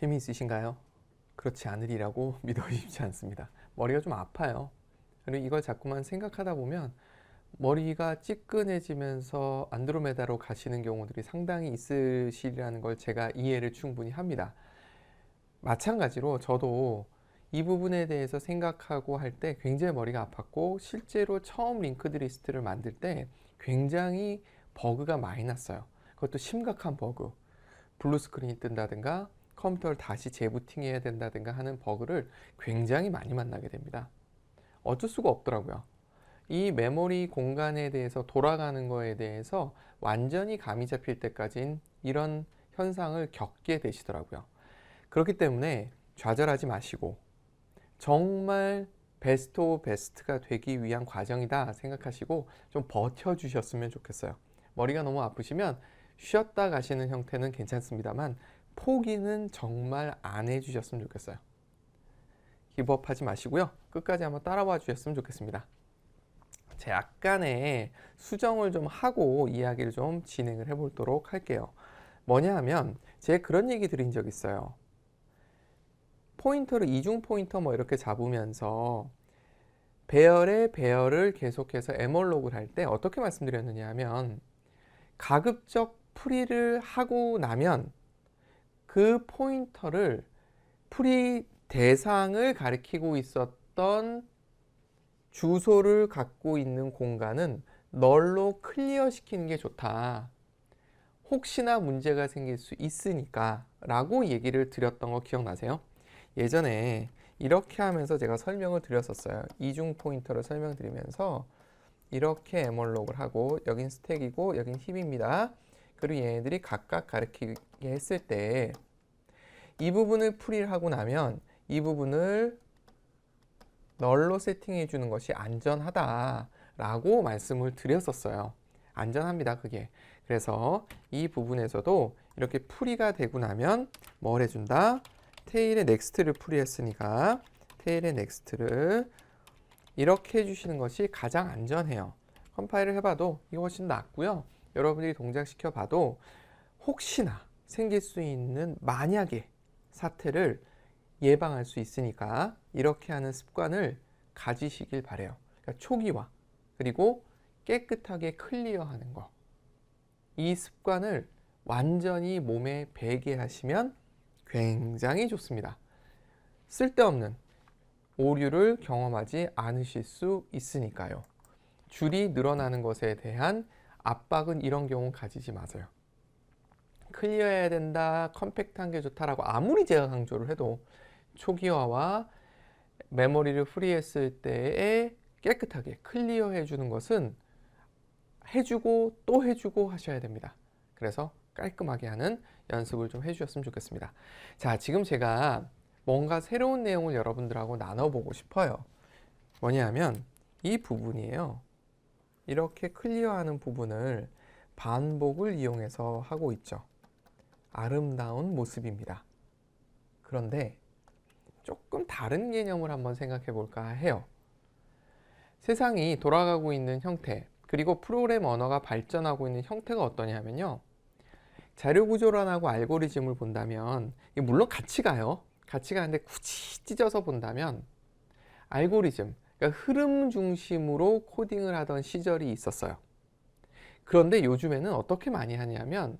재미있으신가요? 그렇지 않으리라고 믿어주십시 않습니다. 머리가 좀 아파요. 그리고 이걸 자꾸만 생각하다 보면 머리가 찌끈해지면서 안드로메다로 가시는 경우들이 상당히 있으시리라는 걸 제가 이해를 충분히 합니다. 마찬가지로 저도 이 부분에 대해서 생각하고 할 때 굉장히 머리가 아팠고, 실제로 처음 링크드 리스트를 만들 때 굉장히 버그가 많이 났어요. 그것도 심각한 버그, 블루 스크린이 뜬다든가 컴퓨터를 다시 재부팅해야 된다든가 하는 버그를 굉장히 많이 만나게 됩니다. 어쩔 수가 없더라고요. 이 메모리 공간에 대해서, 돌아가는 거에 대해서 완전히 감이 잡힐 때까지는 이런 현상을 겪게 되시더라고요. 그렇기 때문에 좌절하지 마시고, 정말 베스트 오브 베스트가 되기 위한 과정이다 생각하시고 좀 버텨주셨으면 좋겠어요. 머리가 너무 아프시면 쉬었다 가시는 형태는 괜찮습니다만 포기는 정말 안 해주셨으면 좋겠어요. 기법하지 마시고요. 끝까지 한번 따라와 주셨으면 좋겠습니다. 제가 약간의 수정을 좀 하고 이야기를 좀 진행을 해보도록 할게요. 뭐냐 하면 제가 그런 얘기 드린 적 있어요. 포인터를 이중 포인터 뭐 이렇게 잡으면서 배열의 배열을 계속해서 에멀록을 할 때 어떻게 말씀드렸느냐 하면, 가급적 풀이를 하고 나면 그 포인터를, 풀이 대상을 가리키고 있었던 주소를 갖고 있는 공간은 널로 클리어 시키는 게 좋다. 혹시나 문제가 생길 수 있으니까 라고 얘기를 드렸던 거 기억나세요? 예전에 이렇게 하면서 제가 설명을 드렸었어요. 이중 포인터를 설명드리면서 이렇게 에멀록을 하고, 여긴 스택이고 여긴 힙입니다. 그리고 얘네들이 각각 가리키게 했을 때 이 부분을 풀이를 하고 나면 이 부분을 널로 세팅해 주는 것이 안전하다 라고 말씀을 드렸었어요. 안전합니다, 그게. 그래서 이 부분에서도 이렇게 풀이가 되고 나면 뭘 해준다? 테일의 넥스트를 풀이했으니까 테일의 넥스트를 이렇게 해주시는 것이 가장 안전해요. 컴파일을 해봐도 이거 훨씬 낫고요. 여러분들이 동작시켜 봐도 혹시나 생길 수 있는 만약의 사태를 예방할 수 있으니까 이렇게 하는 습관을 가지시길 바래요. 그러니까 초기화, 그리고 깨끗하게 클리어하는 거, 이 습관을 완전히 몸에 배게 하시면 굉장히 좋습니다. 쓸데없는 오류를 경험하지 않으실 수 있으니까요. 줄이 늘어나는 것에 대한 압박은 이런 경우 가지지 마세요. 클리어해야 된다, 컴팩트한 게 좋다라고 아무리 제가 강조를 해도 초기화와 메모리를 프리했을 때에 깨끗하게 클리어해 주는 것은 해주고 또 해주고 하셔야 됩니다. 그래서 깔끔하게 하는 연습을 좀 해주셨으면 좋겠습니다. 자, 지금 제가 뭔가 새로운 내용을 여러분들하고 나눠보고 싶어요. 뭐냐 하면 이 부분이에요. 이렇게 클리어하는 부분을 반복을 이용해서 하고 있죠. 아름다운 모습입니다. 그런데 조금 다른 개념을 한번 생각해 볼까 해요. 세상이 돌아가고 있는 형태, 그리고 프로그램 언어가 발전하고 있는 형태가 어떠냐면요, 자료구조론하고 알고리즘을 본다면, 물론 같이 가요. 같이 가는데 굳이 찢어서 본다면 알고리즘, 그러니까 흐름 중심으로 코딩을 하던 시절이 있었어요. 그런데 요즘에는 어떻게 많이 하냐면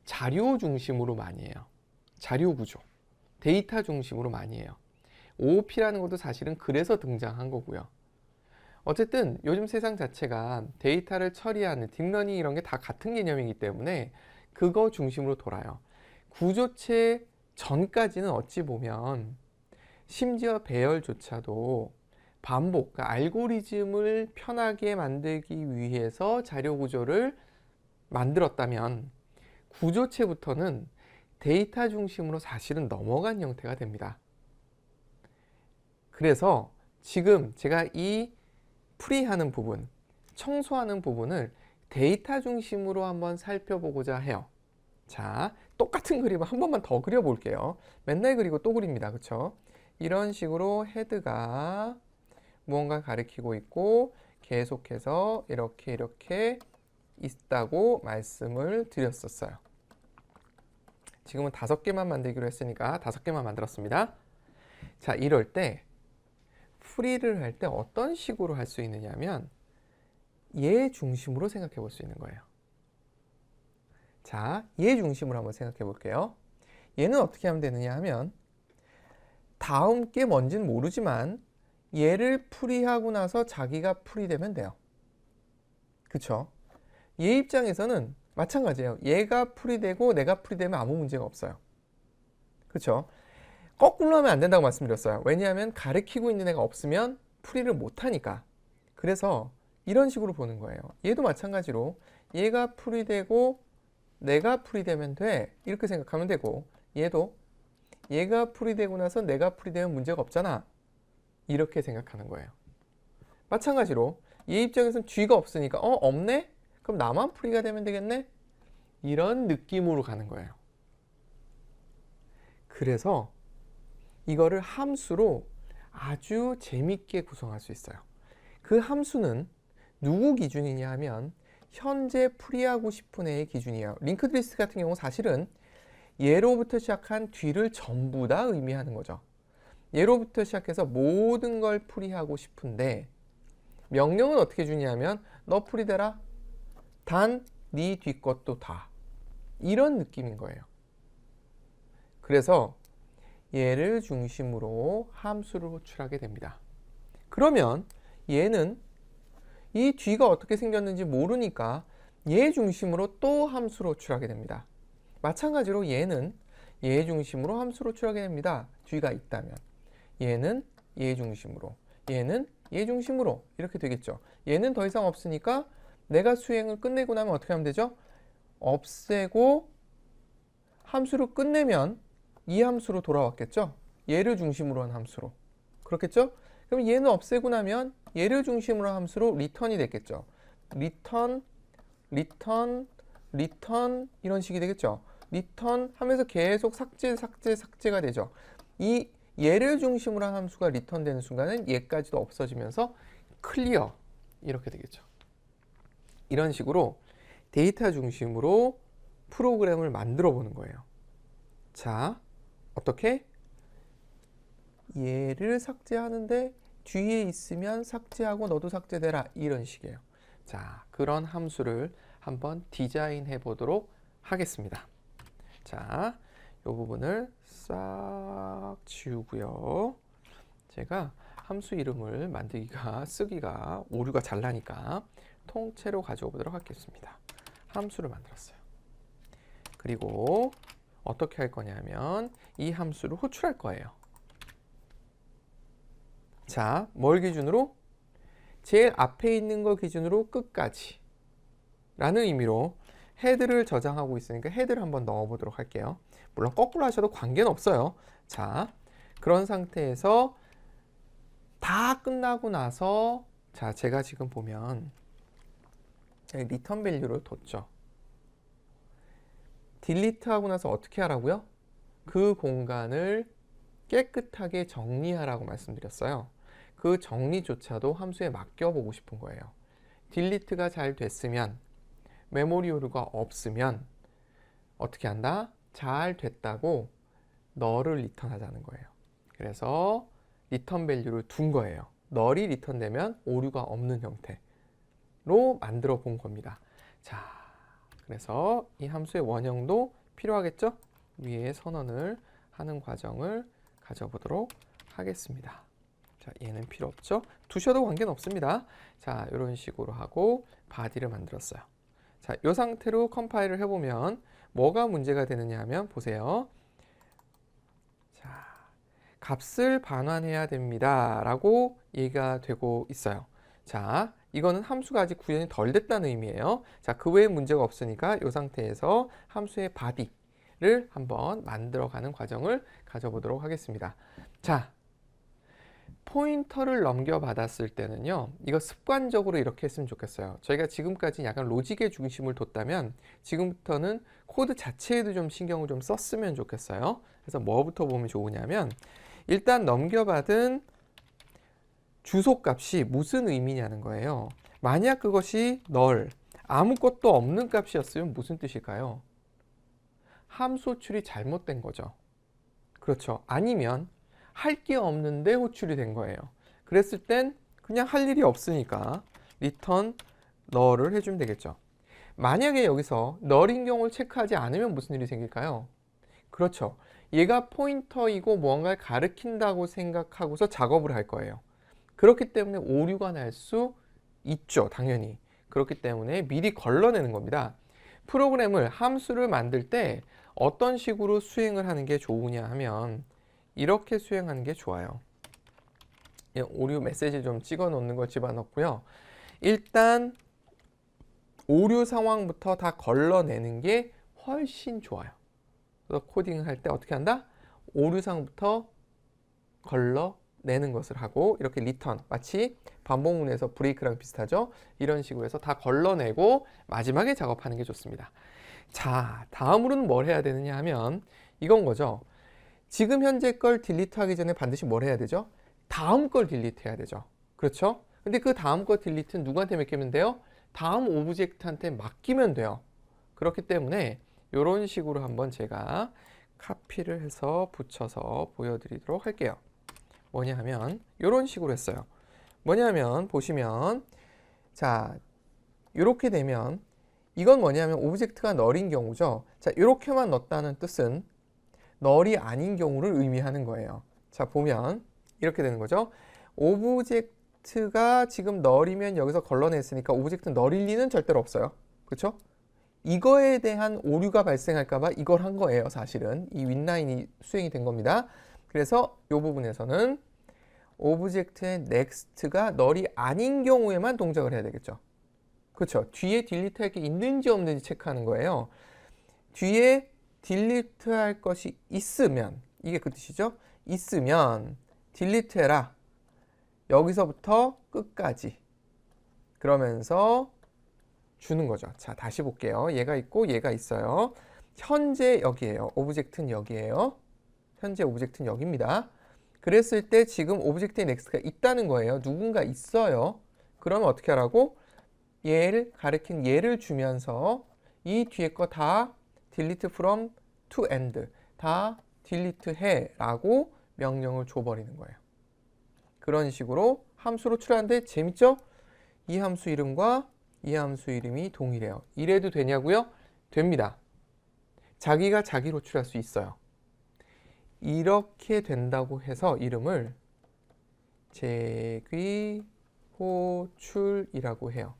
자료 중심으로 많이 해요. 자료 구조, 데이터 중심으로 많이 해요. OOP라는 것도 사실은 그래서 등장한 거고요. 어쨌든 요즘 세상 자체가 데이터를 처리하는 딥러닝 이런 게 다 같은 개념이기 때문에 그거 중심으로 돌아요. 구조체 전까지는 어찌 보면 심지어 배열조차도 반복, 그러니까 알고리즘을 편하게 만들기 위해서 자료 구조를 만들었다면, 구조체부터는 데이터 중심으로 사실은 넘어간 형태가 됩니다. 그래서 지금 제가 이 풀이하는 부분, 청소하는 부분을 데이터 중심으로 한번 살펴보고자 해요. 자, 똑같은 그림을 한 번만 더 그려볼게요. 맨날 그리고 또 그립니다. 그쵸? 이런 식으로 헤드가 무언가 가리키고 있고 계속해서 이렇게 있다고 말씀을 드렸었어요. 지금은 5개만 만들기로 했으니까 5개만 만들었습니다. 자, 이럴 때 풀이를 할 때 어떤 식으로 할 수 있느냐면 얘 중심으로 생각해 볼 수 있는 거예요. 자, 얘 중심으로 한번 생각해 볼게요. 얘는 어떻게 하면 되느냐 하면 다음 게 뭔지는 모르지만 얘를 풀이하고 나서 자기가 풀이되면 돼요. 그쵸? 얘 입장에서는 마찬가지예요. 얘가 풀이되고 내가 풀이되면 아무 문제가 없어요. 그쵸? 거꾸로 하면 안 된다고 말씀드렸어요. 왜냐하면 가르치고 있는 애가 없으면 풀이를 못하니까. 그래서 이런 식으로 보는 거예요. 얘도 마찬가지로 얘가 풀이되고 내가 풀이되면 돼. 이렇게 생각하면 되고, 얘도 얘가 풀이되고 나서 내가 풀이되면 문제가 없잖아. 이렇게 생각하는 거예요. 마찬가지로 얘 입장에서는 쥐가 없으니까 없네? 그럼 나만 풀이가 되면 되겠네? 이런 느낌으로 가는 거예요. 그래서 이거를 함수로 아주 재밌게 구성할 수 있어요. 그 함수는 누구 기준이냐 하면 현재 풀이하고 싶은 애의 기준이에요. 링크드 리스트 같은 경우 사실은 얘로부터 시작한 뒤를 전부 다 의미하는 거죠. 얘로부터 시작해서 모든 걸 풀이하고 싶은데 명령은 어떻게 주냐면 너 풀이되라. 단 네 뒤 것도 다. 이런 느낌인 거예요. 그래서 얘를 중심으로 함수를 호출하게 됩니다. 그러면 얘는 이 뒤가 어떻게 생겼는지 모르니까 얘 중심으로 또 함수를 호출하게 됩니다. 마찬가지로 얘는 얘 중심으로 함수를 호출하게 됩니다. 뒤가 있다면. 얘는 얘 중심으로, 얘는 얘 중심으로 이렇게 되겠죠. 얘는 더 이상 없으니까 내가 수행을 끝내고 나면 어떻게 하면 되죠? 없애고 함수를 끝내면 이 함수로 돌아왔겠죠? 얘를 중심으로 한 함수로. 그렇겠죠? 그럼 얘는 없애고 나면 얘를 중심으로 한 함수로 리턴이 됐겠죠. 리턴, 리턴, 리턴 이런 식이 되겠죠. 리턴 하면서 계속 삭제가 되죠. 이 얘를 중심으로 한 함수가 리턴되는 순간은 얘까지도 없어지면서 클리어 이렇게 되겠죠. 이런 식으로 데이터 중심으로 프로그램을 만들어 보는 거예요. 자, 어떻게? 얘를 삭제하는데 뒤에 있으면 삭제하고 너도 삭제되라 이런 식이에요. 자, 그런 함수를 한번 디자인해 보도록 하겠습니다. 자, 이 부분을 싹 지우고요. 제가 함수 이름을 쓰기가 오류가 잘 나니까 통째로 가져오 보도록 하겠습니다. 함수를 만들었어요. 그리고 어떻게 할 거냐면 이 함수를 호출할 거예요. 자, 뭘 기준으로? 제일 앞에 있는 거 기준으로 끝까지 라는 의미로 헤드를 저장하고 있으니까 헤드를 한번 넣어 보도록 할게요. 물론 거꾸로 하셔도 관계는 없어요. 자, 그런 상태에서 다 끝나고 나서 자, 제가 지금 보면 리턴 밸류를 뒀죠. 딜리트 하고 나서 어떻게 하라고요? 그 공간을 깨끗하게 정리하라고 말씀드렸어요. 그 정리조차도 함수에 맡겨보고 싶은 거예요. 딜리트가 잘 됐으면 메모리 오류가 없으면 어떻게 한다? 잘 됐다고 널을 리턴하자는 거예요. 그래서 리턴 밸류를 둔 거예요. 널이 리턴되면 오류가 없는 형태로 만들어 본 겁니다. 자, 그래서 이 함수의 원형도 필요하겠죠? 위에 선언을 하는 과정을 가져보도록 하겠습니다. 자, 얘는 필요 없죠? 두셔도 관계는 없습니다. 자, 이런 식으로 하고 바디를 만들었어요. 자, 이 상태로 컴파일을 해보면 뭐가 문제가 되느냐 하면 보세요. 자, 값을 반환해야 됩니다 라고 얘기가 되고 있어요. 자, 이거는 함수가 아직 구현이 덜 됐다는 의미예요. 자, 그 외에 문제가 없으니까 이 상태에서 함수의 바디를 한번 만들어가는 과정을 가져보도록 하겠습니다. 자, 포인터를 넘겨받았을 때는요, 이거 습관적으로 이렇게 했으면 좋겠어요. 저희가 지금까지 약간 로직에 중심을 뒀다면 지금부터는 코드 자체에도 좀 신경을 좀 썼으면 좋겠어요. 그래서 뭐부터 보면 좋으냐면 일단 넘겨받은 주소값이 무슨 의미냐는 거예요. 만약 그것이 널, 아무것도 없는 값이었으면 무슨 뜻일까요? 함수 호출이 잘못된 거죠. 그렇죠. 아니면 할 게 없는데 호출이 된 거예요. 그랬을 땐 그냥 할 일이 없으니까 return null을 해주면 되겠죠. 만약에 여기서 null인 경우를 체크하지 않으면 무슨 일이 생길까요? 그렇죠. 얘가 포인터이고 무언가를 가리킨다고 생각하고서 작업을 할 거예요. 그렇기 때문에 오류가 날 수 있죠. 당연히. 그렇기 때문에 미리 걸러내는 겁니다. 프로그램을 함수를 만들 때 어떤 식으로 수행을 하는 게 좋으냐 하면 이렇게 수행하는 게 좋아요. 오류 메시지 좀 찍어 놓는 걸 집어넣고요. 일단 오류 상황부터 다 걸러내는 게 훨씬 좋아요. 그래서 코딩을 할 때 어떻게 한다? 오류 상황부터 걸러내는 것을 하고 이렇게 리턴, 마치 반복문에서 브레이크랑 비슷하죠? 이런 식으로 해서 다 걸러내고 마지막에 작업하는 게 좋습니다. 자, 다음으로는 뭘 해야 되느냐 하면 이건 거죠. 지금 현재 걸 딜리트 하기 전에 반드시 뭘 해야 되죠? 다음 걸 딜리트 해야 되죠. 그렇죠? 근데 그 다음 거 딜리트는 누구한테 맡기면 돼요? 다음 오브젝트한테 맡기면 돼요. 그렇기 때문에 이런 식으로 한번 제가 카피를 해서 붙여서 보여드리도록 할게요. 뭐냐 하면 이런 식으로 했어요. 뭐냐 하면 보시면 자, 이렇게 되면 이건 뭐냐면 오브젝트가 널인 경우죠. 자, 이렇게만 넣었다는 뜻은 널이 아닌 경우를 의미하는 거예요. 자, 보면 이렇게 되는 거죠. 오브젝트가 지금 널이면 여기서 걸러냈으니까 오브젝트 널일 리는 절대로 없어요. 그렇죠? 이거에 대한 오류가 발생할까 봐 이걸 한 거예요. 사실은 이 윗라인이 수행이 된 겁니다. 그래서 이 부분에서는 오브젝트의 next가 널이 아닌 경우에만 동작을 해야 되겠죠. 그렇죠. 뒤에 딜리트 할 게 있는지 없는지 체크하는 거예요. 뒤에 딜리트 할 것이 있으면, 이게 그 뜻이죠. 있으면 딜리트 해라. 여기서부터 끝까지. 그러면서 주는 거죠. 자, 다시 볼게요. 얘가 있고 얘가 있어요. 현재 여기에요. 오브젝트는 여기에요. 현재 오브젝트는 여기입니다. 그랬을 때 지금 오브젝트의 넥스트가 있다는 거예요. 누군가 있어요. 그러면 어떻게 하라고? 얘를 가리킨 얘를 주면서 이 뒤에 거 다 delete from to end 다 delete 해 라고 명령을 줘버리는 거예요. 그런 식으로 함수로 출하는데 재밌죠? 이 함수 이름과 이 함수 이름이 동일해요. 이래도 되냐고요? 됩니다. 자기가 자기로 출할 수 있어요. 이렇게 된다고 해서 이름을 제귀호출이라고 해요.